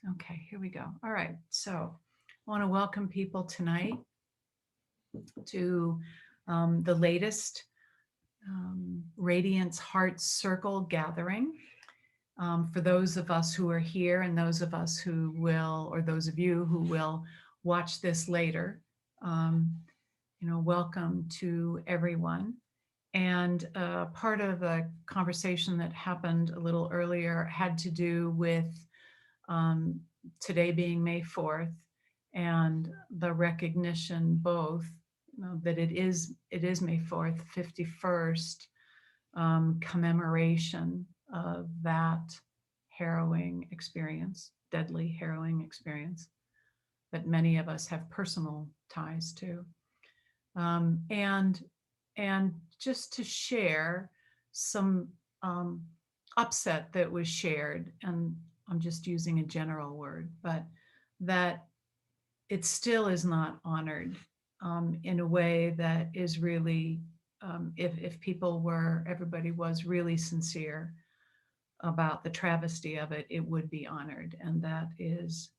Okay, here we go. All right, so I want to welcome people tonight to the latest Radiance Heart Circle gathering. For those of us who are here and those of us who will, or those of you who will watch this later, um, welcome to everyone. And part of the conversation that happened a little earlier had to do with um, today being May 4th and the recognition both that it is May 4th, 51st commemoration of that harrowing experience, deadly harrowing experience that many of us have personal ties to. Um, and and just to share some upset that was shared, and I'm just using a general word, but that it still is not honored in a way that is really, if people were, everybody was really sincere about the travesty of it, it would be honored. And that is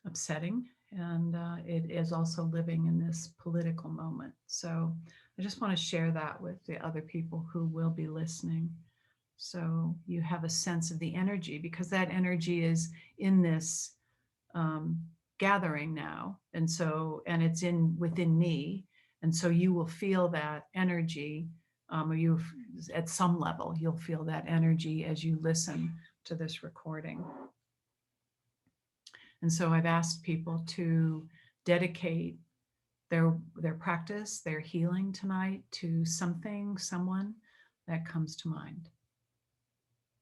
upsetting. And it is also living in this political moment. So I just want to share that with the other people who will be listening. So you have a sense of the energy, because that energy is in this um, gathering now. And it's in within me. And so you will feel that energy, or you, at some level, you'll feel that energy as you listen to this recording. And so I've asked people to dedicate their practice, their healing tonight to something, someone that comes to mind,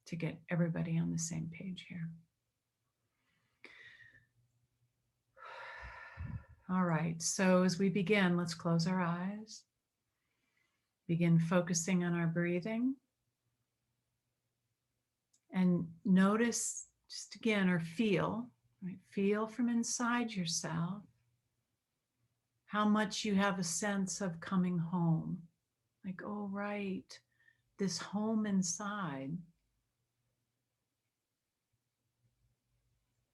to get everybody on the same page here. All right, so as we begin, let's close our eyes. Begin focusing on our breathing. And notice, just again, or feel, right? Feel from inside yourself how much you have a sense of coming home. Like, oh, right, this home inside.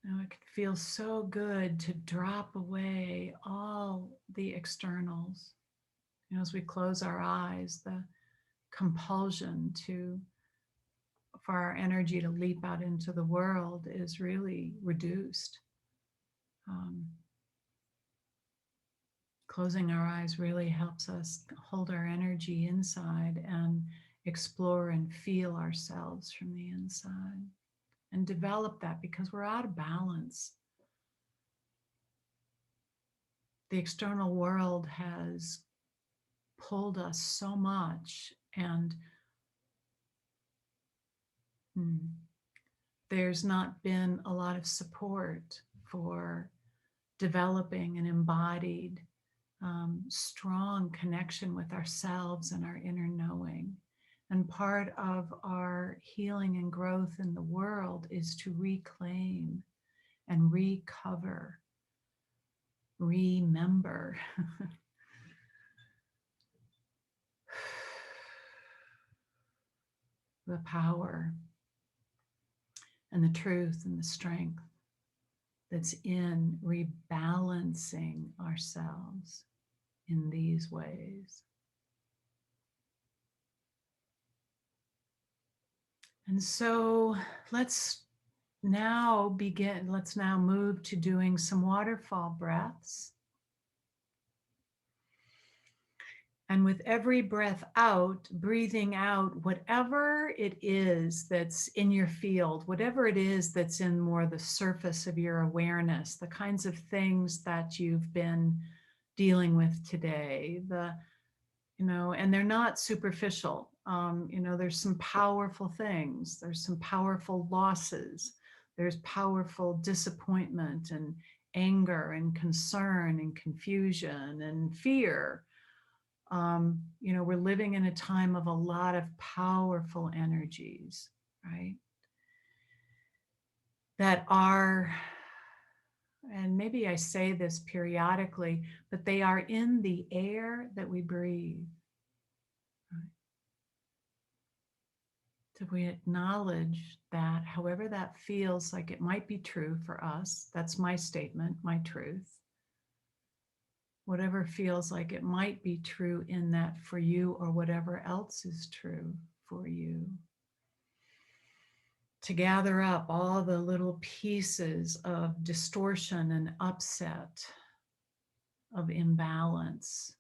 Now it can feel so good to drop away all the externals. As we close our eyes, the compulsion for our energy to leap out into the world is really reduced. Um, Closing our eyes really helps us hold our energy inside and explore and feel ourselves from the inside and develop that, because we're out of balance. The external world has pulled us so much, and there's not been a lot of support for developing an embodied, strong connection with ourselves and our inner knowing. And part of our healing and growth in the world is to reclaim and recover, remember the power and the truth and the strength that's in rebalancing ourselves in these ways. And so let's now move to doing some waterfall breaths. And with every breath out, breathing out whatever it is that's in your field, whatever it is that's in more the surface of your awareness, the kinds of things that you've been dealing with today, and they're not superficial. There's some powerful things, there's some powerful losses, there's powerful disappointment and anger and concern and confusion and fear. We're living in a time of a lot of powerful energies, right? That are, and maybe I say this periodically, but they are in the air that we breathe. Right? So we acknowledge that, however that feels like it might be true for us, that's my statement, my truth. Whatever feels like it might be true in that for you, or whatever else is true for you. To gather up all the little pieces of distortion and upset, of imbalance,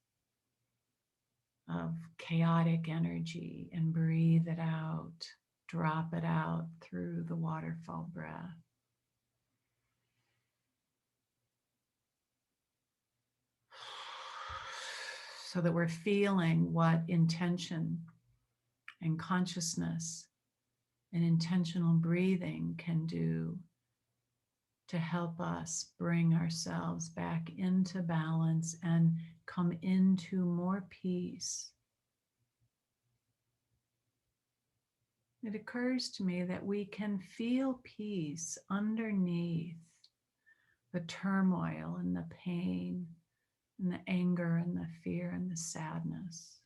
of chaotic energy, and breathe it out, drop it out through the waterfall breath. So that we're feeling what intention and consciousness and intentional breathing can do to help us bring ourselves back into balance and come into more peace. It occurs to me that we can feel peace underneath the turmoil and the pain and the anger and the fear and the sadness.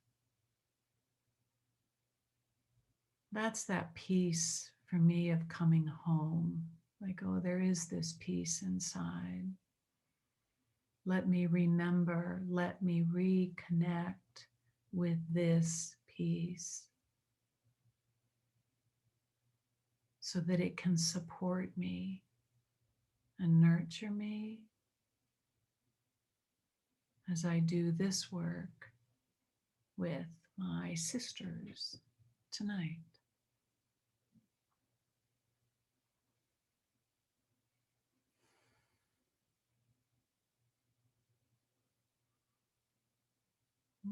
That's that peace for me of coming home. Like, oh, there is this peace inside. Let me remember, let me reconnect with this peace so that it can support me and nurture me as I do this work with my sisters tonight.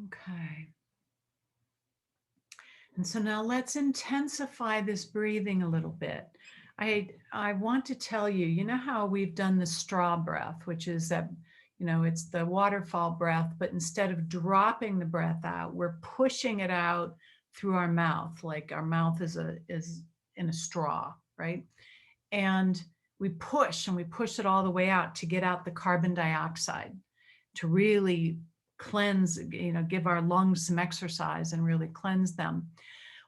Okay. And so now let's intensify this breathing a little bit. I want to tell you, you know how we've done the straw breath, which is that, it's the waterfall breath, but instead of dropping the breath out, we're pushing it out through our mouth, like our mouth is in a straw, right? And we push it all the way out to get out the carbon dioxide, to really cleanse, give our lungs some exercise and really cleanse them.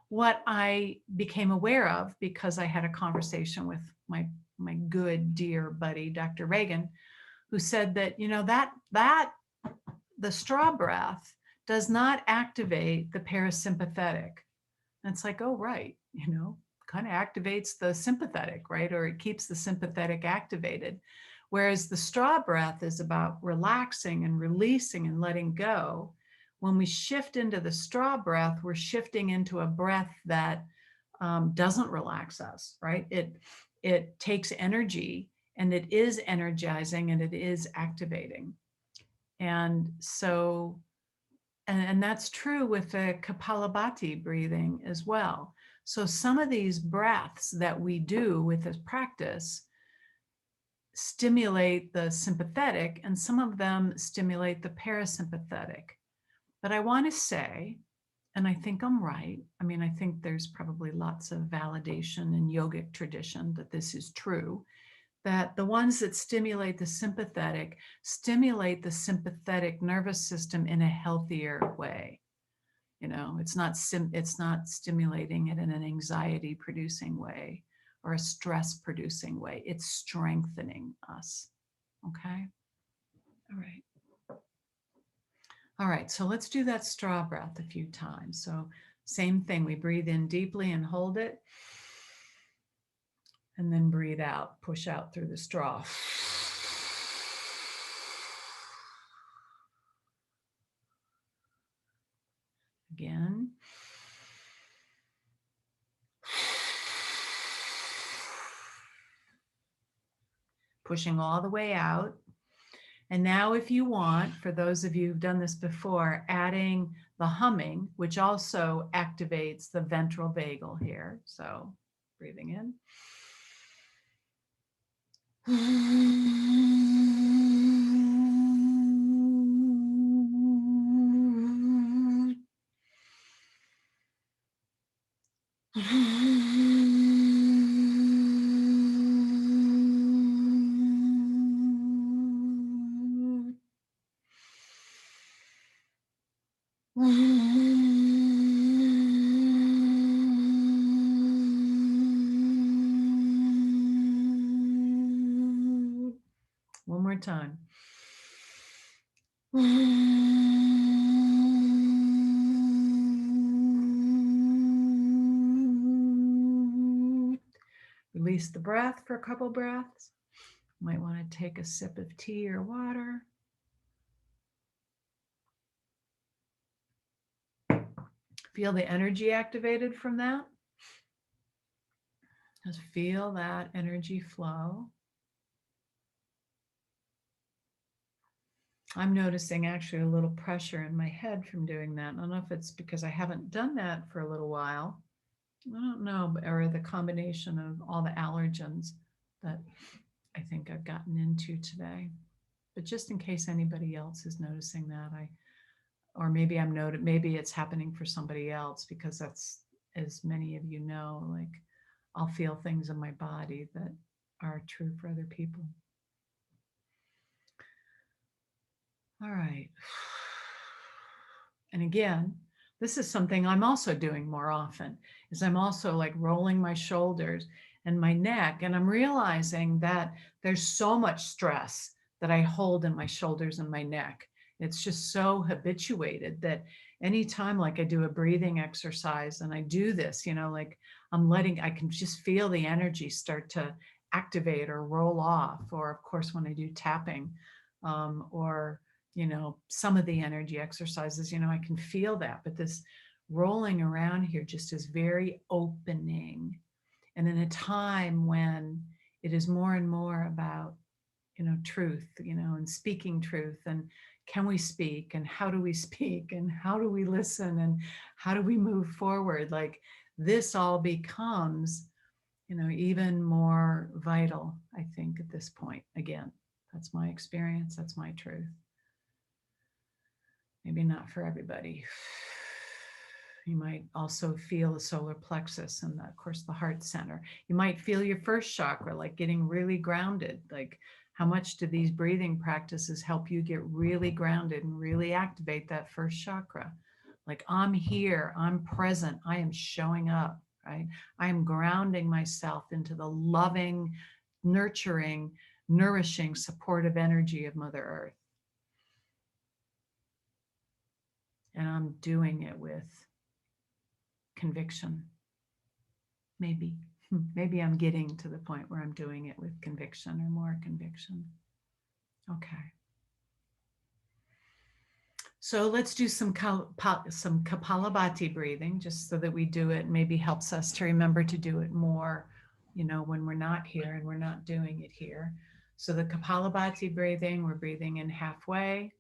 What I became aware of, because I had a conversation with my good dear buddy, Dr. Reagan, who said that, that the straw breath does not activate the parasympathetic. And it's like, oh, right, kind of activates the sympathetic, right? Or it keeps the sympathetic activated. Whereas the straw breath is about relaxing and releasing and letting go. When we shift into the straw breath, we're shifting into a breath that doesn't relax us, right? It takes energy, and it is energizing, and it is activating. And so, and that's true with the Kapalabhati breathing as well. So some of these breaths that we do with this practice stimulate the sympathetic, and some of them stimulate the parasympathetic. But I want to say, and I think I'm right, I think there's probably lots of validation in yogic tradition that this is true, that the ones that stimulate the sympathetic nervous system in a healthier way. It's not stimulating it in an anxiety producing way or a stress producing way. It's strengthening us. Okay. All right. So let's do that straw breath a few times. So same thing. We breathe in deeply and hold it. And then breathe out, push out through the straw. Again. Pushing all the way out. And now if you want, for those of you who've done this before, adding the humming, which also activates the ventral vagal here. So breathing in. more time. Release the breath for a couple breaths. Might want to take a sip of tea or water. Feel the energy activated from that. Just feel that energy flow. I'm noticing actually a little pressure in my head from doing that. I don't know if it's because I haven't done that for a little while. I don't know, or the combination of all the allergens that I think I've gotten into today. But just in case anybody else is noticing that, or maybe maybe it's happening for somebody else, because that's, as many of you know, like I'll feel things in my body that are true for other people. All right. And again, this is something I'm also doing more often, is I'm also like rolling my shoulders and my neck. And I'm realizing that there's so much stress that I hold in my shoulders and my neck. It's just so habituated that anytime like I do a breathing exercise and I do this, like I can just feel the energy start to activate or roll off. Or of course, when I do tapping, or some of the energy exercises, I can feel that. But this rolling around here just is very opening. And in a time when it is more and more about, truth, and speaking truth, and can we speak, and how do we speak, and how do we listen, and how do we move forward? Like this all becomes, even more vital, I think, at this point. Again, that's my experience. That's my truth. Maybe not for everybody. You might also feel the solar plexus and, of course, the heart center. You might feel your first chakra, like getting really grounded. Like, how much do these breathing practices help you get really grounded and really activate that first chakra? Like, I'm here, I'm present, I am showing up, right? I am grounding myself into the loving, nurturing, nourishing, supportive energy of Mother Earth. And I'm doing it with conviction. Maybe I'm getting to the point where I'm doing it with conviction, or more conviction. Okay. So let's do some Kapalabhati breathing, just so that we do it. Maybe helps us to remember to do it more, when we're not here and we're not doing it here. So the Kapalabhati breathing, we're breathing in halfway,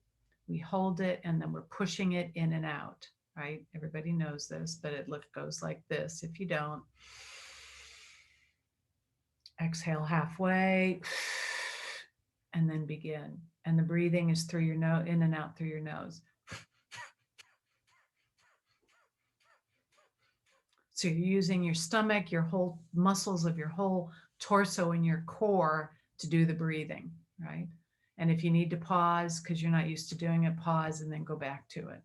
we hold it, and then we're pushing it in and out, right? Everybody knows this, but it goes like this. If you don't, exhale halfway, and then begin. And the breathing is through your nose, in and out through your nose. So you're using your stomach, your whole muscles of your whole torso and your core to do the breathing, right? And if you need to pause because you're not used to doing it, pause and then go back to it.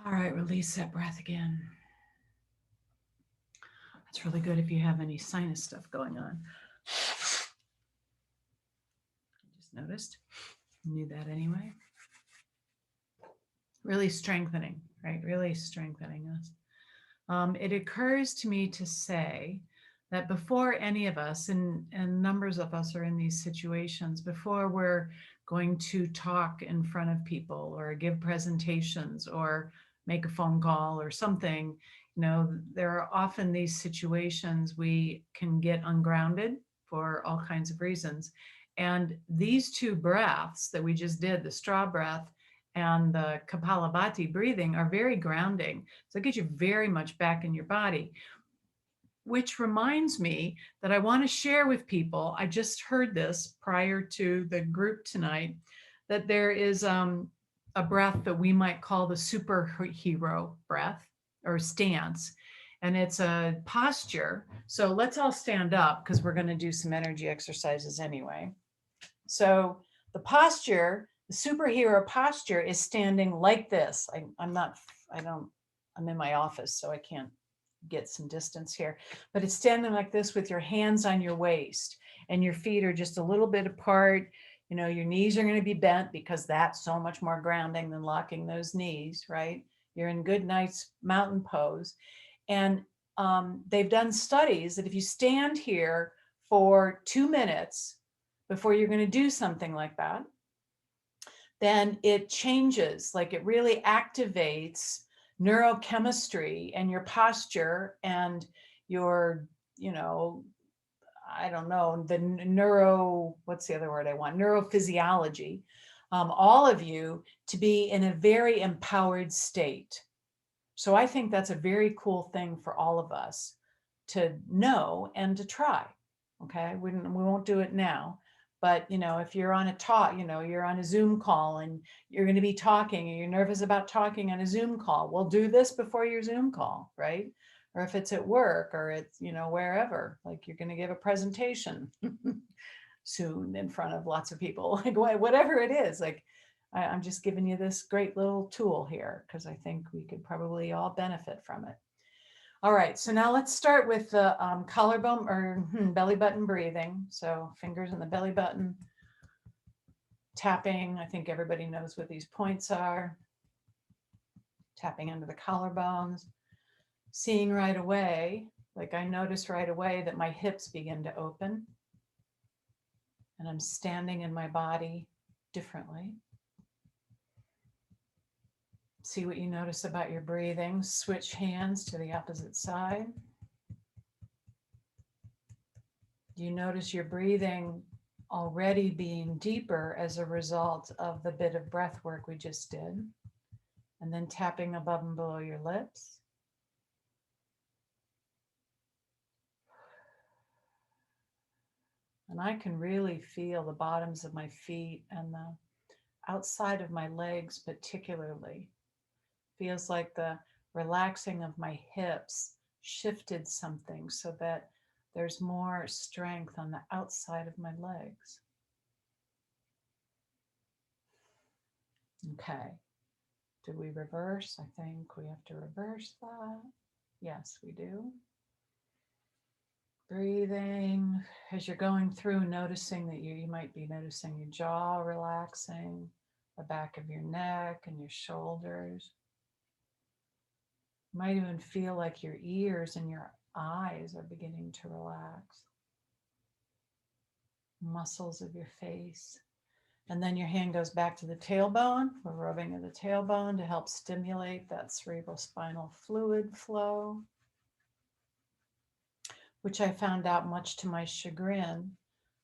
All right, release that breath again. That's really good if you have any sinus stuff going on. I just noticed. Knew that anyway. Really strengthening, right? Really strengthening us. It occurs to me to say that before any of us, and numbers of us are in these situations, before we're going to talk in front of people or give presentations or make a phone call or something, there are often these situations we can get ungrounded for all kinds of reasons. And these two breaths that we just did, the straw breath and the Kapalabhati breathing are very grounding. So it gets you very much back in your body, which reminds me that I want to share with people. I just heard this prior to the group tonight, that there is a breath that we might call the superhero breath or stance. And it's a posture. So let's all stand up because we're going to do some energy exercises anyway. So the posture, the superhero posture is standing like this. I'm in my office, so I can't get some distance here, but it's standing like this with your hands on your waist and your feet are just a little bit apart. You know, your knees are going to be bent because that's so much more grounding than locking those knees, right? You're in good, nice mountain pose. And they've done studies that if you stand here for 2 minutes before you're going to do something like that, then it changes, like it really activates neurochemistry and your posture and your, you know, I don't know, what's the other word I want? Neurophysiology, all of you to be in a very empowered state. So I think that's a very cool thing for all of us to know and to try. Okay, we won't do it now, but you know, if you're on a talk, you know, you're on a Zoom call and you're going to be talking and you're nervous about talking on a Zoom call, well, do this before your Zoom call, right? Or if it's at work or it's, you know, wherever, like you're going to give a presentation soon in front of lots of people, like whatever it is, like I'm just giving you this great little tool here because I think we could probably all benefit from it. All right, so now let's start with the collarbone or belly button breathing. So fingers in the belly button, tapping. I think everybody knows what these points are. Tapping into the collarbones, seeing right away, like I notice right away that my hips begin to open and I'm standing in my body differently. See what you notice about your breathing. Switch hands to the opposite side. You notice your breathing already being deeper as a result of the bit of breath work we just did. And then tapping above and below your lips. And I can really feel the bottoms of my feet and the outside of my legs particularly. Feels like the relaxing of my hips shifted something so that there's more strength on the outside of my legs. Okay. Did we reverse? I think we have to reverse that. Yes, we do. Breathing as you're going through, noticing that you might be noticing your jaw relaxing, the back of your neck and your shoulders. You might even feel like your ears and your eyes are beginning to relax. Muscles of your face. And then your hand goes back to the tailbone. We're rubbing at the tailbone to help stimulate that cerebral spinal fluid flow, which I found out, much to my chagrin.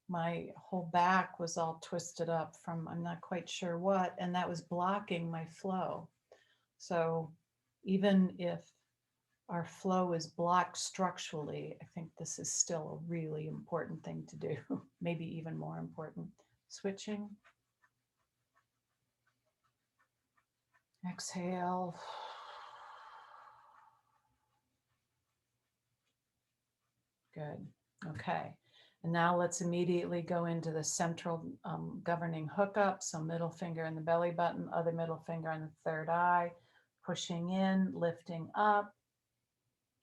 My whole back was all twisted up from I'm not quite sure what, and that was blocking my flow. So even if our flow is blocked structurally, I think this is still a really important thing to do, maybe even more important. Switching. Exhale. Good. Okay. And now let's immediately go into the central governing hookup. So middle finger in the belly button, other middle finger on the third eye, pushing in, lifting up,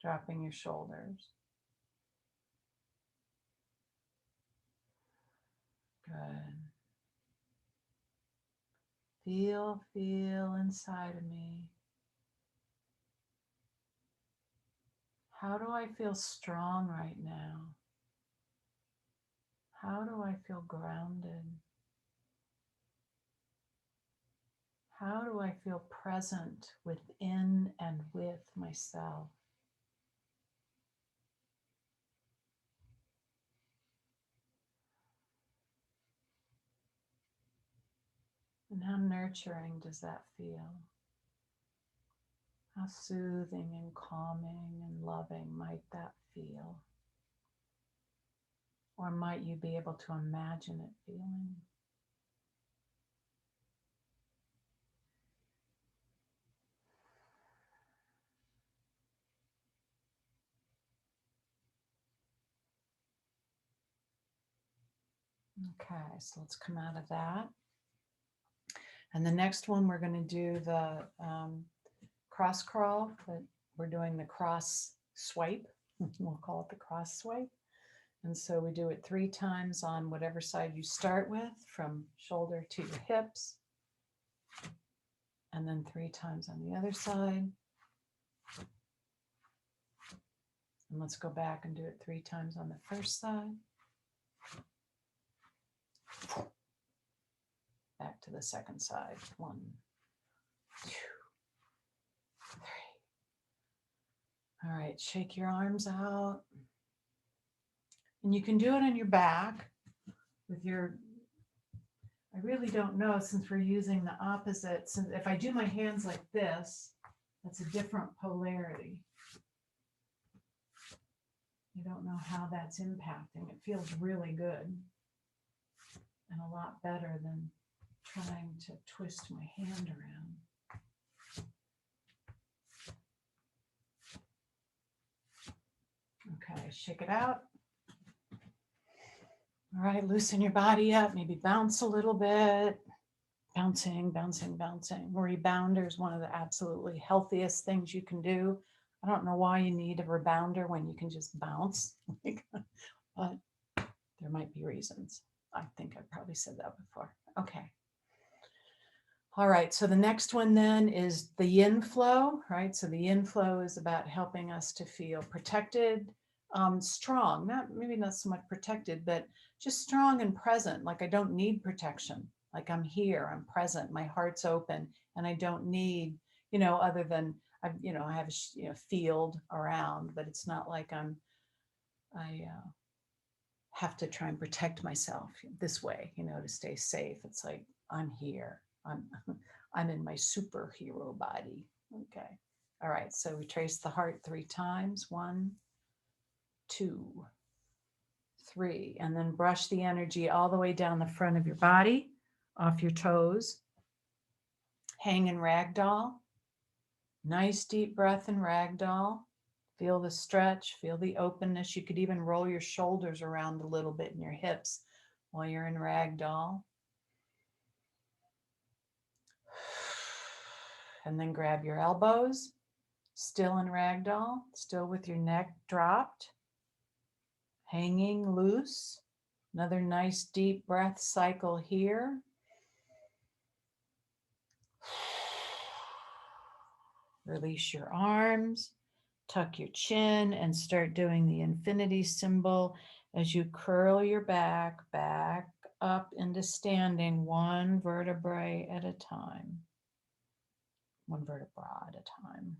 dropping your shoulders. Good. Feel inside of me. How do I feel strong right now? How do I feel grounded? How do I feel present within and with myself? And how nurturing does that feel? How soothing and calming and loving might that feel? Or might you be able to imagine it feeling? Okay, so let's come out of that. And the next one, we're going to do the cross crawl, but we're doing the cross swipe. We'll call it the cross swipe. And so we do it 3 times on whatever side you start with, from shoulder to your hips. And then 3 times on the other side. And let's go back and do it 3 times on the first side. Back to the second side. 1, 2, 3. All right, shake your arms out. And you can do it on your back with your, I really don't know, since we're using the opposite. Since if I do my hands like this, that's a different polarity. You don't know how that's impacting. It feels really good and a lot better than trying to twist my hand around. Okay, shake it out. All right, loosen your body up, maybe bounce a little bit. Bouncing, bouncing, bouncing. Rebounder is one of the absolutely healthiest things you can do. I don't know why you need a rebounder when you can just bounce, but there might be reasons. I think I probably said that before. Okay. All right, so the next one then is the yin flow, right? So the yin flow is about helping us to feel protected, strong, maybe not so much protected, but just strong and present. Like I don't need protection. Like I'm here, I'm present, my heart's open, and I don't need, other than I have a field around, but it's not like I have to try and protect myself this way, to stay safe. It's like I'm here. I'm in my superhero body. Okay. All right. So we trace the heart 3 times. 1, 2, 3, and then brush the energy all the way down the front of your body, off your toes. Hang in ragdoll. Nice deep breath in ragdoll. Feel the stretch, feel the openness. You could even roll your shoulders around a little bit in your hips while you're in ragdoll. And then grab your elbows, still in ragdoll, still with your neck dropped, hanging loose. Another nice deep breath cycle here. Release your arms, tuck your chin, and start doing the infinity symbol as you curl your back up into standing, 1 vertebrae at a time. 1 vertebra at a time.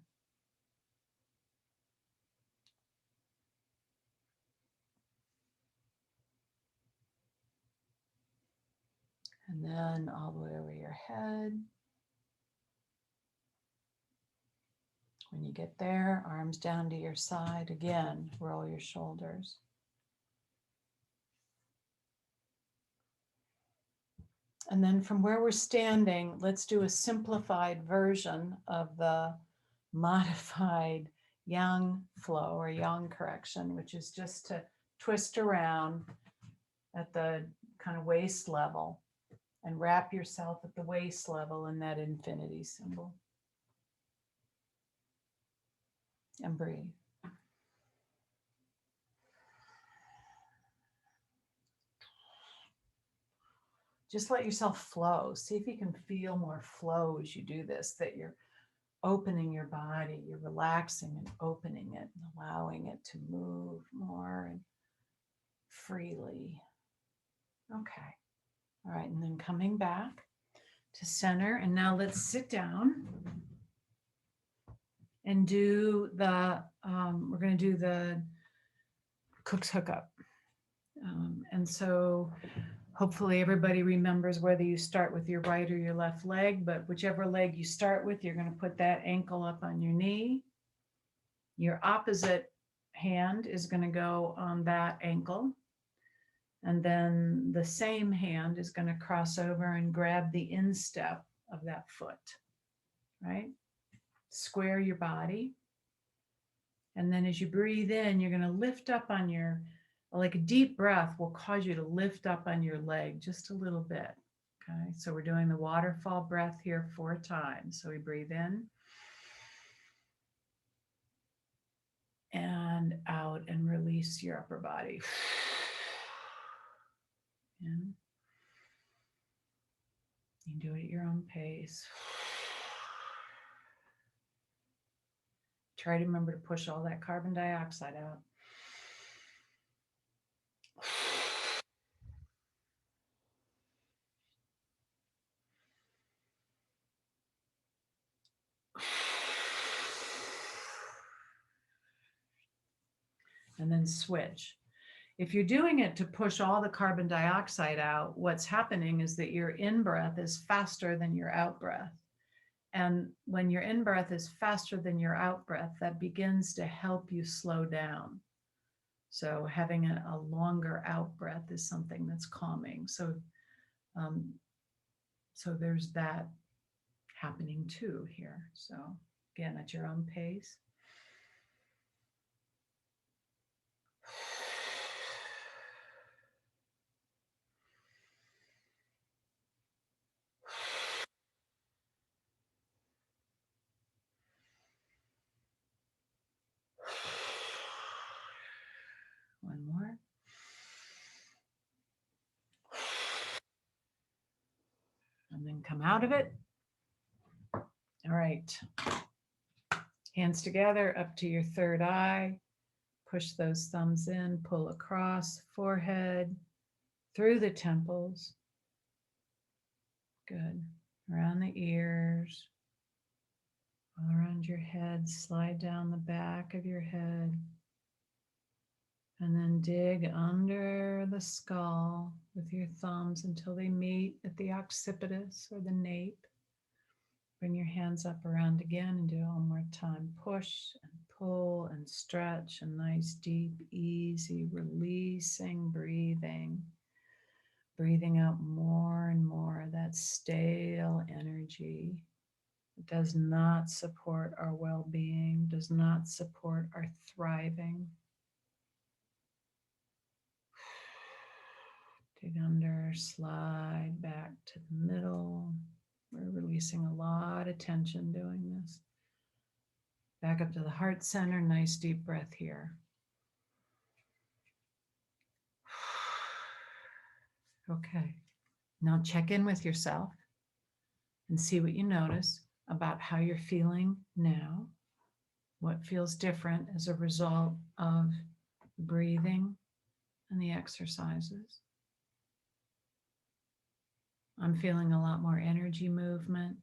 And then all the way over your head. When you get there, arms down to your side. Again, roll your shoulders. And then from where we're standing, let's do a simplified version of the modified yang flow or yang correction, which is just to twist around at the kind of waist level and wrap yourself at the waist level in that infinity symbol. And breathe. Just let yourself flow. See if you can feel more flow as you do this, that you're opening your body, you're relaxing and opening it and allowing it to move more and freely. Okay. All right. And then coming back to center. And now let's sit down and do we're going to do the Cook's hookup. And so Hopefully everybody remembers whether you start with your right or your left leg, but whichever leg you start with, you're going to put that ankle up on your knee. Your opposite hand is going to go on that ankle. And then the same hand is going to cross over and grab the instep of that foot, right? Square your body. And then as you breathe in, you're going to lift up on your, like a deep breath will cause you to lift up on your leg just a little bit. Okay, so we're doing the waterfall breath here 4 times. So we breathe in and out and release your upper body. In. You can do it at your own pace. Try to remember to push all that carbon dioxide out. And then switch. If you're doing it to push all the carbon dioxide out, what's happening is that your in-breath is faster than your out-breath. And when your in-breath is faster than your out-breath, that begins to help you slow down. So having a longer out-breath is something that's calming. So there's that happening too here. So again, at your own pace. One more. And then come out of it. All right. Hands together up to your third eye. Push those thumbs in, pull across, forehead, through the temples. Good. Around the ears, all around your head, slide down the back of your head. And then dig under the skull with your thumbs until they meet at the occipitus or the nape. Bring your hands up around again and do it one more time. Push and pull and stretch. A nice, deep, easy, releasing breathing. Breathing out more and more of that stale energy. It does not support our well-being, does not support our thriving. Dig under, slide back to the middle. We're releasing a lot of tension doing this. Back up to the heart center, nice deep breath here. Okay, now check in with yourself and see what you notice about how you're feeling now. What feels different as a result of breathing and the exercises. I'm feeling a lot more energy movement.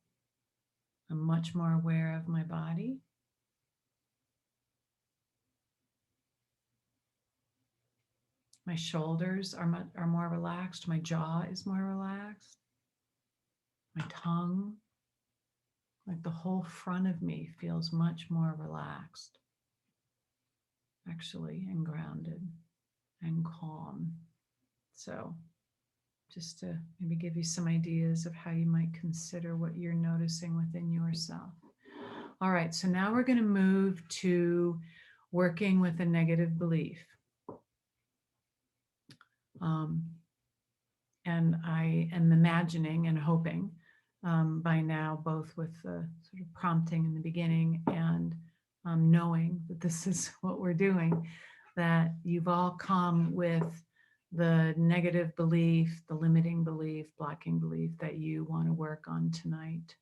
I'm much more aware of my body. My shoulders are more relaxed. My jaw is more relaxed. My tongue, like the whole front of me feels much more relaxed, actually, and grounded and calm. So just to maybe give you some ideas of how you might consider what you're noticing within yourself. All right, so now we're going to move to working with a negative belief. And I am imagining and hoping by now, both with the sort of prompting in the beginning and knowing that this is what we're doing, that you've all come with the negative belief, the limiting belief, blocking belief that you want to work on tonight.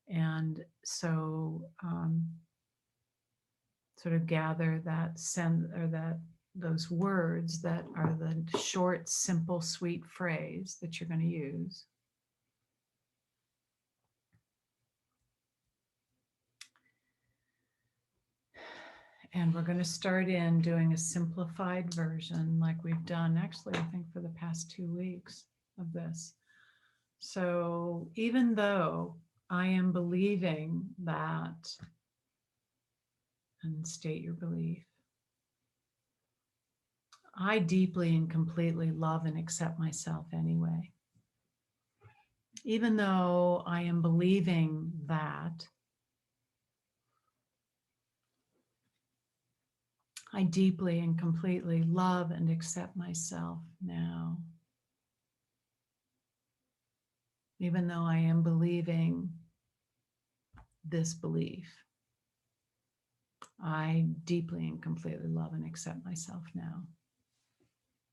And so sort of gather that sense, or that those words that are the short, simple, sweet phrase that you're going to use. And we're going to start in doing a simplified version like we've done actually, I think, for the past 2 weeks of this. So even though I am believing that, and state your belief, I deeply and completely love and accept myself anyway. Even though I am believing that, I deeply and completely love and accept myself now. Even though I am believing this belief, I deeply and completely love and accept myself now.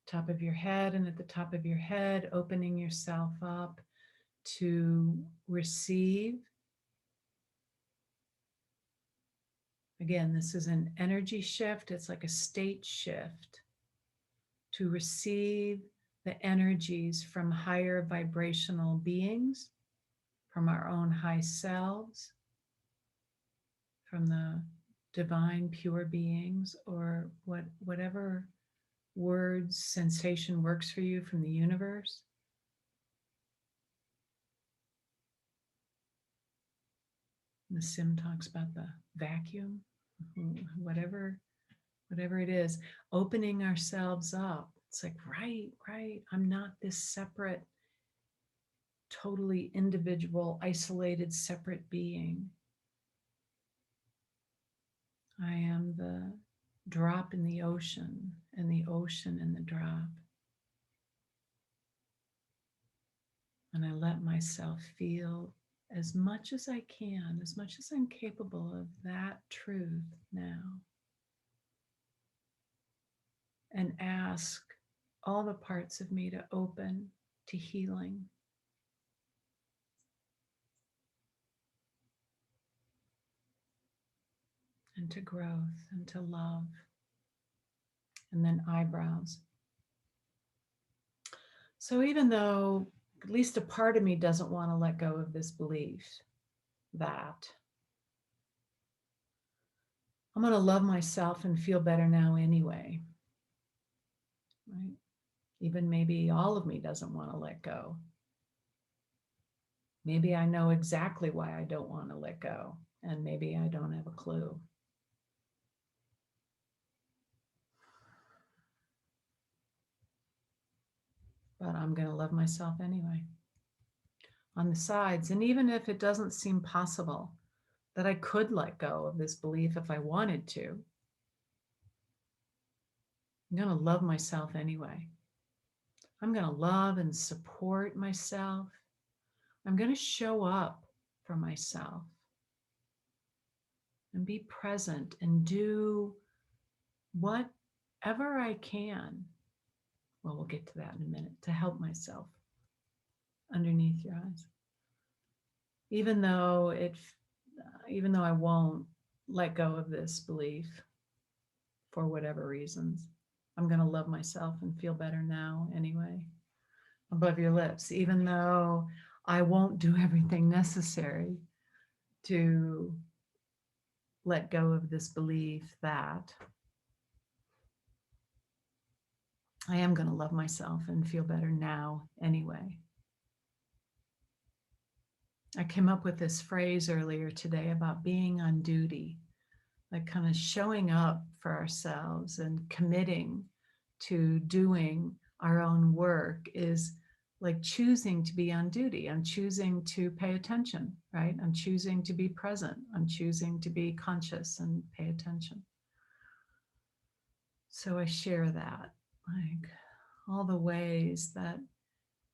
Top of your head, and at the top of your head, opening yourself up to receive. Again, this is an energy shift. It's like a state shift to receive the energies from higher vibrational beings, from our own high selves, from the divine pure beings, or whatever words, sensation works for you, from the universe. The sim talks about the vacuum, whatever it is, opening ourselves up. It's like, right, I'm not this separate, totally individual, isolated, separate being. I am the drop in the ocean, and the ocean in the drop. And I let myself feel as much as I can, as much as I'm capable of that truth now. And ask all the parts of me to open to healing. And to growth and to love. And then eyebrows. So even though at least a part of me doesn't want to let go of this belief that I'm going to love myself and feel better now anyway, right? Even maybe all of me doesn't want to let go. Maybe I know exactly why I don't want to let go, and maybe I don't have a clue. But I'm going to love myself anyway. On the sides, and even if it doesn't seem possible that I could let go of this belief if I wanted to, I'm going to love myself anyway. I'm going to love and support myself. I'm going to show up for myself and be present and do whatever I can. Well, we'll get to that in a minute, to help myself underneath your eyes. Even though I won't let go of this belief for whatever reasons, I'm going to love myself and feel better now anyway. Above your lips, even though I won't do everything necessary to let go of this belief that I am going to love myself and feel better now anyway. I came up with this phrase earlier today about being on duty, like kind of showing up for ourselves and committing to doing our own work is like choosing to be on duty. I'm choosing to pay attention, right? I'm choosing to be present. I'm choosing to be conscious and pay attention. So I share that, like all the ways that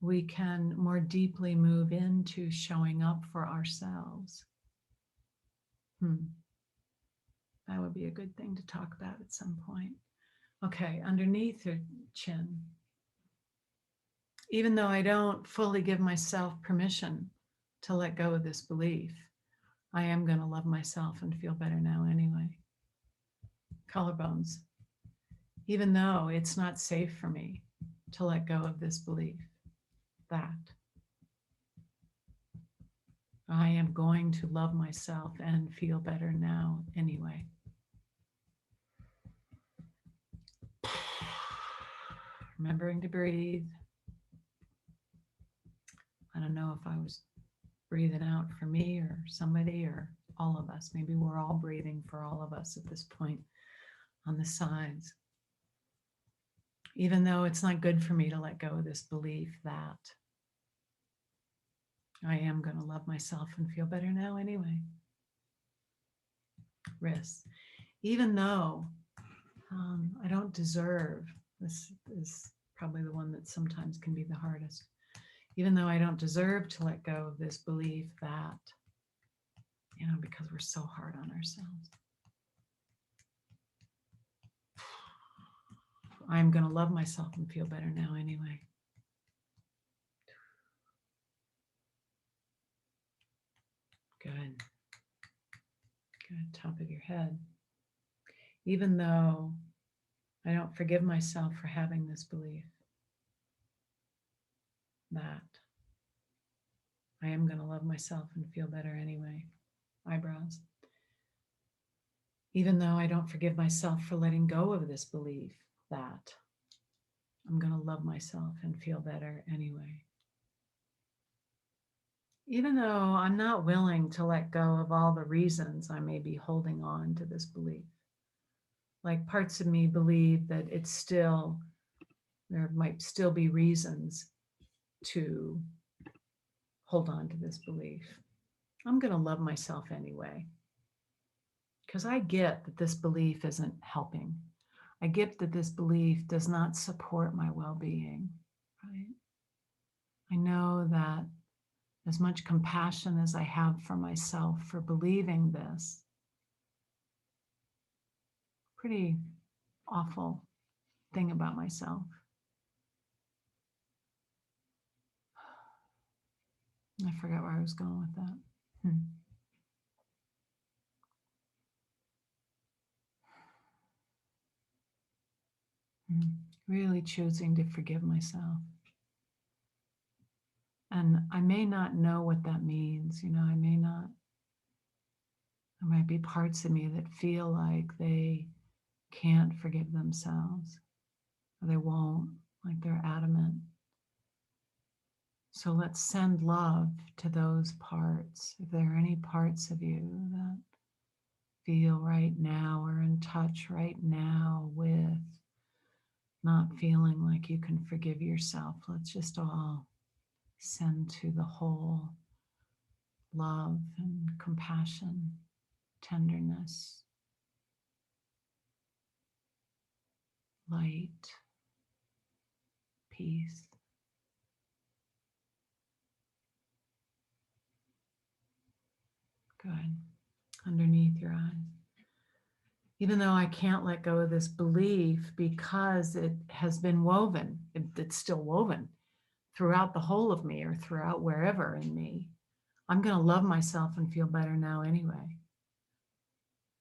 we can more deeply move into showing up for ourselves. That would be a good thing to talk about at some point. Okay, underneath your chin. Even though I don't fully give myself permission to let go of this belief, I am going to love myself and feel better now anyway. Collarbones. Even though it's not safe for me to let go of this belief, that I am going to love myself and feel better now anyway. Remembering to breathe. I don't know if I was breathing out for me or somebody or all of us. Maybe we're all breathing for all of us at this point on the sides. Even though it's not good for me to let go of this belief that I am going to love myself and feel better now anyway. Wrists. Even though I don't deserve, this is probably the one that sometimes can be the hardest. Even though I don't deserve to let go of this belief that, because we're so hard on ourselves, I'm going to love myself and feel better now anyway. Good. Good. Top of your head. Even though I don't forgive myself for having this belief that I am going to love myself and feel better anyway. Eyebrows. Even though I don't forgive myself for letting go of this belief that I'm going to love myself and feel better anyway. Even though I'm not willing to let go of all the reasons I may be holding on to this belief. Like parts of me believe that there might still be reasons to hold on to this belief. I'm going to love myself anyway. Because I get that this belief isn't helping. I get that this belief does not support my well-being, right? I know that as much compassion as I have for myself for believing this pretty awful thing about myself, I forgot where I was going with that. Really choosing to forgive myself. And I may not know what that means. There might be parts of me that feel like they can't forgive themselves, or they won't, like they're adamant. So let's send love to those parts. If there are any parts of you that feel right now or in touch right now with not feeling like you can forgive yourself, let's just all send to the whole love and compassion, tenderness, light, peace. Good. Underneath your eyes. Even though I can't let go of this belief because it has been woven, it's still woven throughout the whole of me or throughout wherever in me, I'm going to love myself and feel better now anyway.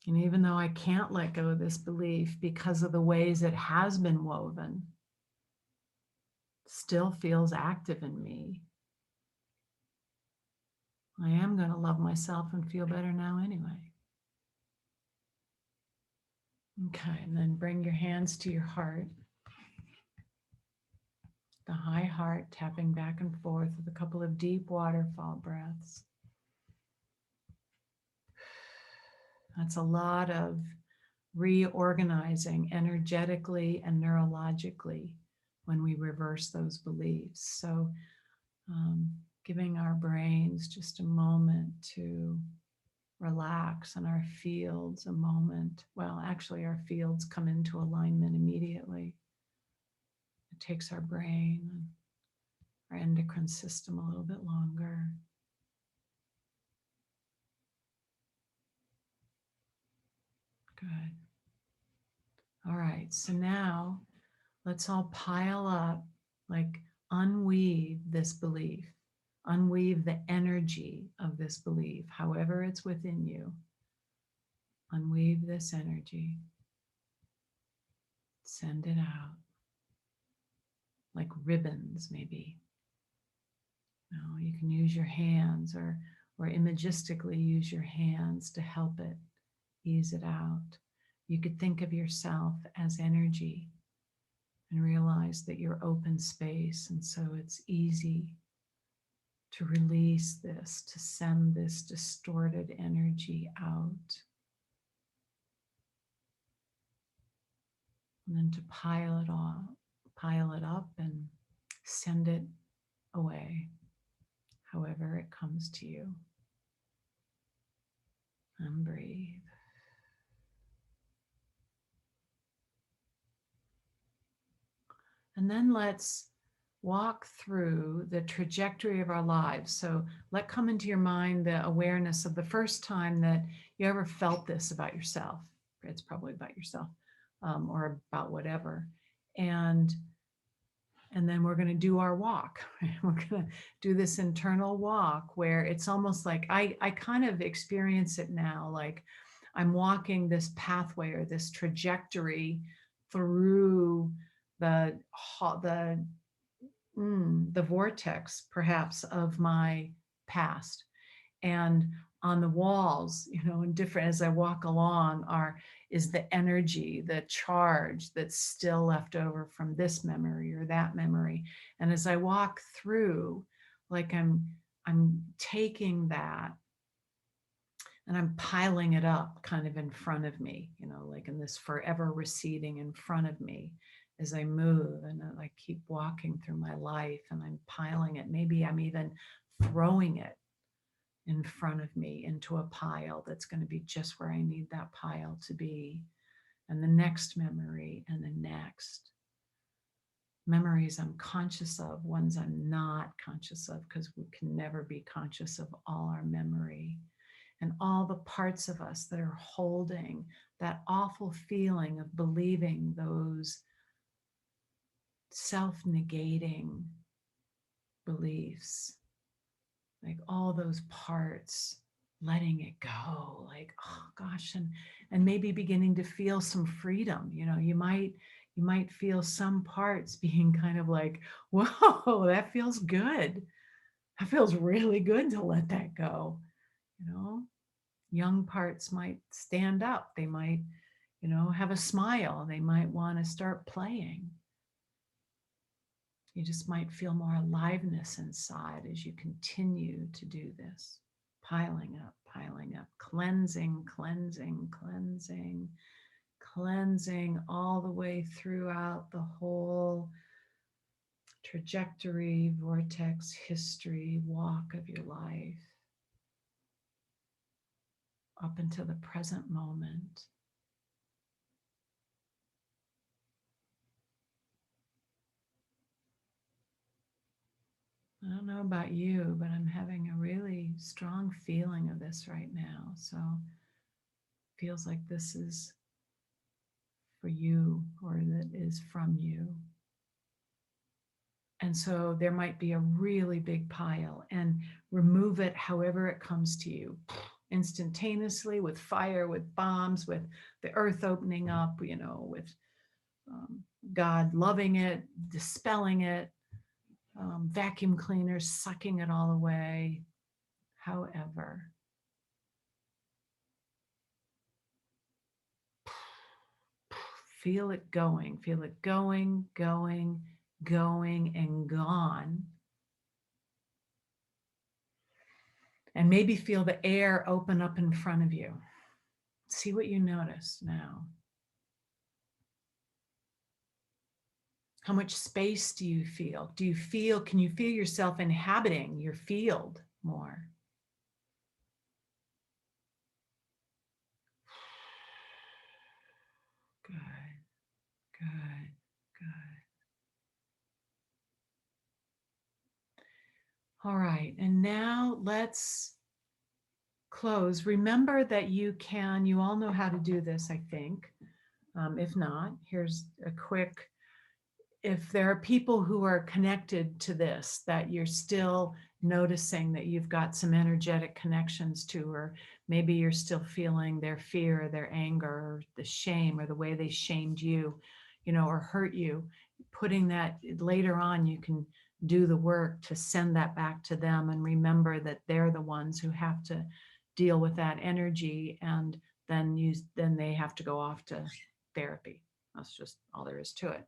And even though I can't let go of this belief because of the ways it has been woven, still feels active in me, I am going to love myself and feel better now anyway. Okay, and then bring your hands to your heart. The high heart, tapping back and forth with a couple of deep waterfall breaths. That's a lot of reorganizing energetically and neurologically when we reverse those beliefs. So giving our brains just a moment to relax and our fields a moment. Well, actually our fields come into alignment immediately. It takes our brain and our endocrine system a little bit longer. Good. All right, so now let's all pile up, like unweave this belief, unweave the energy of this belief, however it's within you. Unweave this energy. Send it out like ribbons, maybe. You can use your hands or imagistically use your hands to help it, ease it out. You could think of yourself as energy, and realize that you're open space. And so it's easy to release this, to send this distorted energy out. And then to pile it up and send it away, however it comes to you. And breathe. And then let's walk through the trajectory of our lives. So let come into your mind the awareness of the first time that you ever felt this about yourself. It's probably about yourself, or about whatever. And then we're going to do our walk. We're going to do this internal walk where it's almost like I kind of experience it now, like I'm walking this pathway or this trajectory through the vortex perhaps of my past. And on the walls, and different as I walk along is the energy, the charge that's still left over from this memory or that memory. And as I walk through, like I'm taking that and I'm piling it up kind of in front of me, like in this forever receding in front of me as I move, and I keep walking through my life, and I'm piling it. Maybe I'm even throwing it in front of me into a pile that's going to be just where I need that pile to be. And the next memory, and the next. Memories I'm conscious of, ones I'm not conscious of, because we can never be conscious of all our memory. And all the parts of us that are holding that awful feeling of believing those self-negating beliefs, like all those parts, letting it go, like, oh gosh, and maybe beginning to feel some freedom. You might feel some parts being kind of like, whoa, that feels good. That feels really good to let that go. Young parts might stand up. They might, have a smile. They might want to start playing. You just might feel more aliveness inside as you continue to do this. Piling up, cleansing, cleansing, cleansing, cleansing all the way throughout the whole trajectory, vortex, history, walk of your life, up into the present moment. I don't know about you, but I'm having a really strong feeling of this right now. So it feels like this is for you, or that is from you. And so there might be a really big pile, and remove it however it comes to you, instantaneously, with fire, with bombs, with the earth opening up, with God loving it, dispelling it, vacuum cleaners sucking it all away. However, feel it going, going, and gone. And maybe feel the air open up in front of you. See what you notice now. How much space do you feel? Can you feel yourself inhabiting your field more? Good, good, good. All right, and now let's close. Remember that you all know how to do this, I think. If not, here's a quick, if there are people who are connected to this, that you're still noticing that you've got some energetic connections to, or maybe you're still feeling their fear, or their anger, or the shame, or the way they shamed you, or hurt you, putting that later on, you can do the work to send that back to them and remember that they're the ones who have to deal with that energy, and then they have to go off to therapy. That's just all there is to it.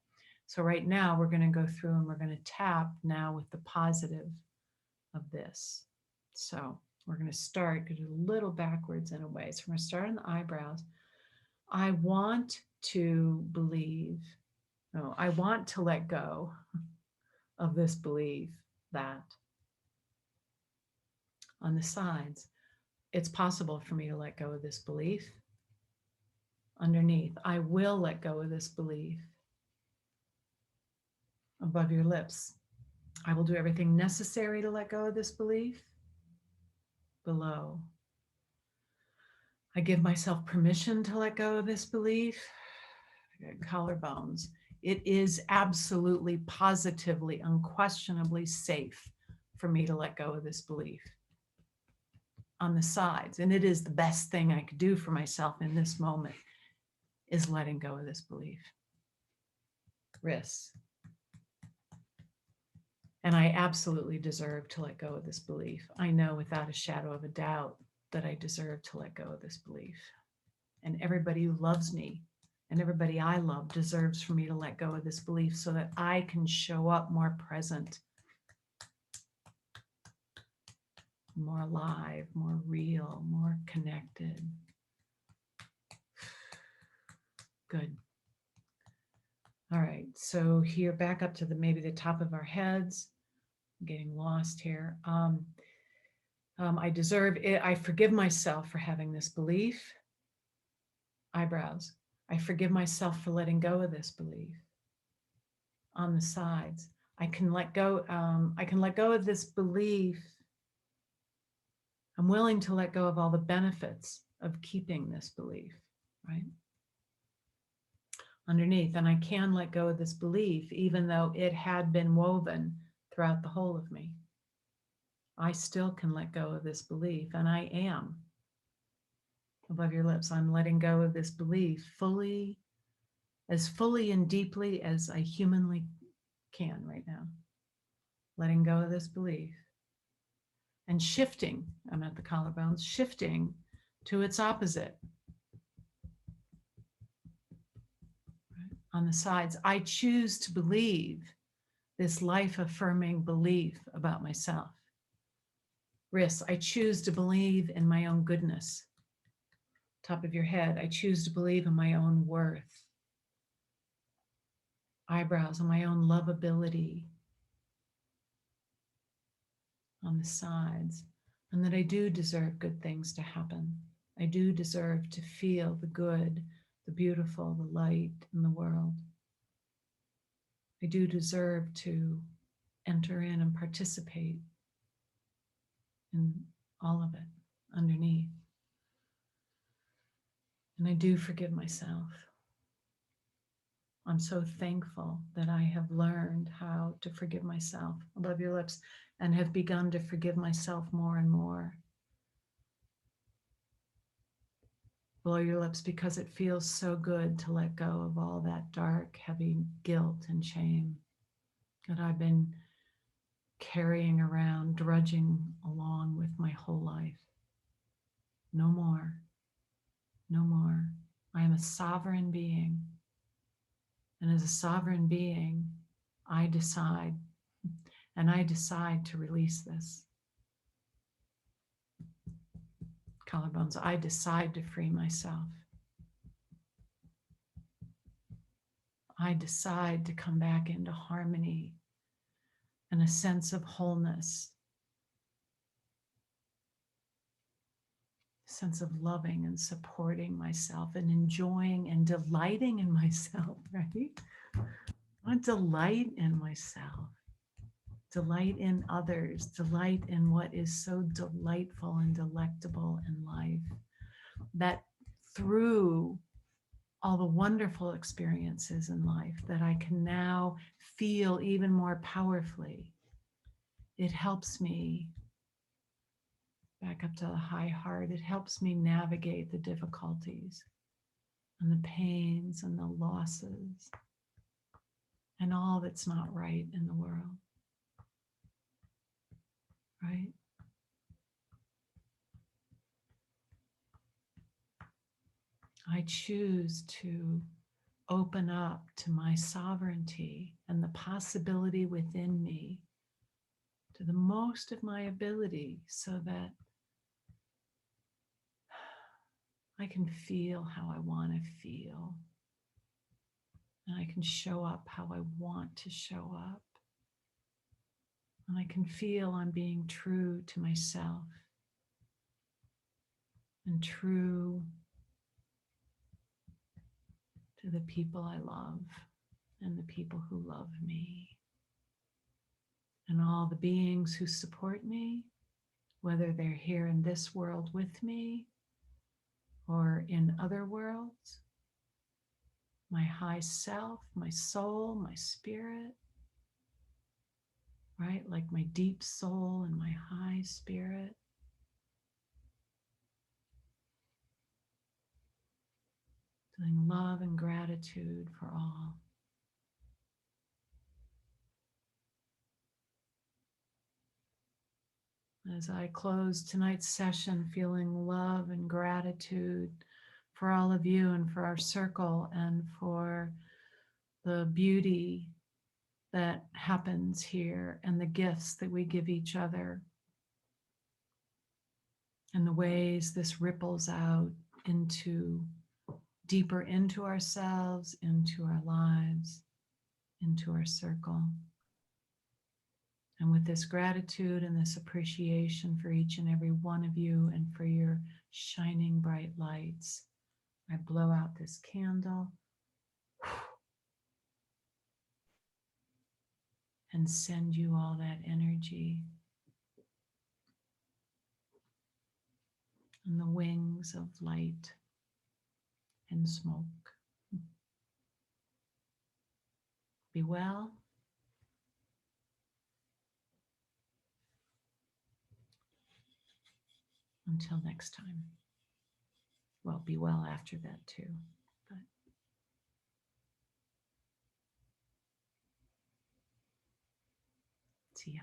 So right now we're going to go through and we're going to tap now with the positive of this. So we're going to start, go a little backwards in a way. So we're going to start on the eyebrows. I want to believe, no, I want to let go of this belief that on the sides, it's possible for me to let go of this belief. Underneath, I will let go of this belief. Above your lips, I will do everything necessary to let go of this belief. Below, I give myself permission to let go of this belief. Collarbones. It is absolutely, positively, unquestionably safe for me to let go of this belief. On the sides, and it is the best thing I could do for myself in this moment, is letting go of this belief. Wrists. And I absolutely deserve to let go of this belief. I know without a shadow of a doubt that I deserve to let go of this belief. And everybody who loves me and everybody I love deserves for me to let go of this belief so that I can show up more present, more alive, more real, more connected. Good. All right, so here back up to maybe the top of our heads. I'm getting lost here. I deserve it. I forgive myself for having this belief. Eyebrows. I forgive myself for letting go of this belief. On the sides, I can let go. I can let go of this belief. I'm willing to let go of all the benefits of keeping this belief, right? Underneath, and I can let go of this belief, even though it had been woven throughout the whole of me. I still can let go of this belief, and I am. Above your lips, I'm letting go of this belief fully and deeply as I humanly can right now. Letting go of this belief. And shifting, I'm at the collarbones, shifting to its opposite. Right? On the sides, I choose to believe this life-affirming belief about myself. Wrists, I choose to believe in my own goodness. Top of your head, I choose to believe in my own worth. Eyebrows, on my own lovability. On the sides, and that I do deserve good things to happen. I do deserve to feel the good, the beautiful, the light in the world. I do deserve to enter in and participate in all of it underneath. And I do forgive myself. I'm so thankful that I have learned how to forgive myself above your lips and have begun to forgive myself more and more. Below your lips, because it feels so good to let go of all that dark, heavy guilt and shame that I've been carrying around, drudging along with my whole life. No more. No more. I am a sovereign being. And as a sovereign being, I decide to release this. Collarbones, I decide to free myself. I decide to come back into harmony and a sense of wholeness, a sense of loving and supporting myself and enjoying and delighting in myself, right? I want to delight in myself, delight in others, delight in what is so delightful and delectable in life, that through all the wonderful experiences in life that I can now feel even more powerfully. It helps me back up to the high heart. It helps me navigate the difficulties and the pains and the losses and all that's not right in the world. Right? I choose to open up to my sovereignty and the possibility within me to the most of my ability so that I can feel how I want to feel. And I can show up how I want to show up. And I can feel I'm being true to myself and true to the people I love and the people who love me and all the beings who support me, whether they're here in this world with me or in other worlds. My high self, my soul, my spirit, right? Like my deep soul and my high spirit. Feeling love and gratitude for all. As I close tonight's session, feeling love and gratitude for all of you and for our circle and for the beauty that happens here and the gifts that we give each other and the ways this ripples out into deeper into ourselves, into our lives, into our circle. And with this gratitude and this appreciation for each and every one of you and for your shining bright lights, I blow out this candle and send you all that energy on the wings of light and smoke. Be well. Until next time. Well, be well after that too. But see ya.